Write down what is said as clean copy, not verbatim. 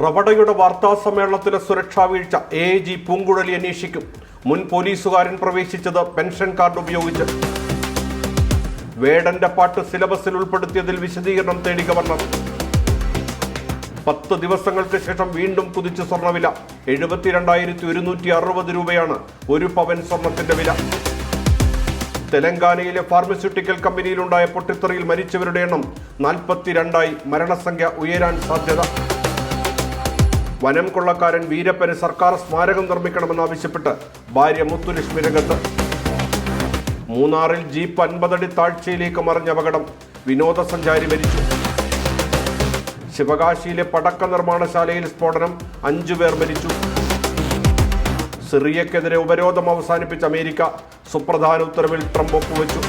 റവടയുടെ വാർത്താ സമ്മേളനത്തിലെ സുരക്ഷാ വീഴ്ച AIG പൂങ്കുഴലി അന്വേഷിക്കും. മുൻ പോലീസുകാരൻ പ്രവേശിച്ചത് പെൻഷൻ കാർഡ് ഉപയോഗിച്ച്. വേടന്റെ പാട്ട് സിലബസിൽ ഉൾപ്പെടുത്തിയതിൽ വിശദീകരണം തേടി ഗവർണർ. 10 ദിവസങ്ങൾക്ക് ശേഷം വീണ്ടും കുതിച്ച് സ്വർണ്ണവില. 72,160 രൂപയാണ് 1 പവൻ സ്വർണത്തിന്റെ വില. തെലങ്കാനയിലെ ഫാർമസ്യൂട്ടിക്കൽ കമ്പനിയിലുണ്ടായ പൊട്ടിത്തെറിയിൽ മരിച്ചവരുടെ എണ്ണം 42ആയി. മരണസംഖ്യ ഉയരാൻ സാധ്യത. വനം കൊള്ളക്കാരൻ വീരപ്പന് സർക്കാർ സ്മാരകം നിർമ്മിക്കണമെന്നാവശ്യപ്പെട്ട് ഭാര്യ മുത്തുലക്ഷ്മി രംഗത്ത്. മൂന്നാറിൽ ജീപ്പ് 50 അടി താഴ്ചയിലേക്ക് മറിഞ്ഞ അപകടം. വിനോദസഞ്ചാരി മരിച്ചു. ശിവകാശിയിലെ പടക്ക നിർമ്മാണശാലയിൽ സ്ഫോടനം, 5 പേർ മരിച്ചു. സിറിയക്കെതിരെ ഉപരോധം അവസാനിപ്പിച്ച അമേരിക്ക. സുപ്രധാന ഉത്തരവിൽ ട്രംപ് ഒപ്പുവെച്ചു.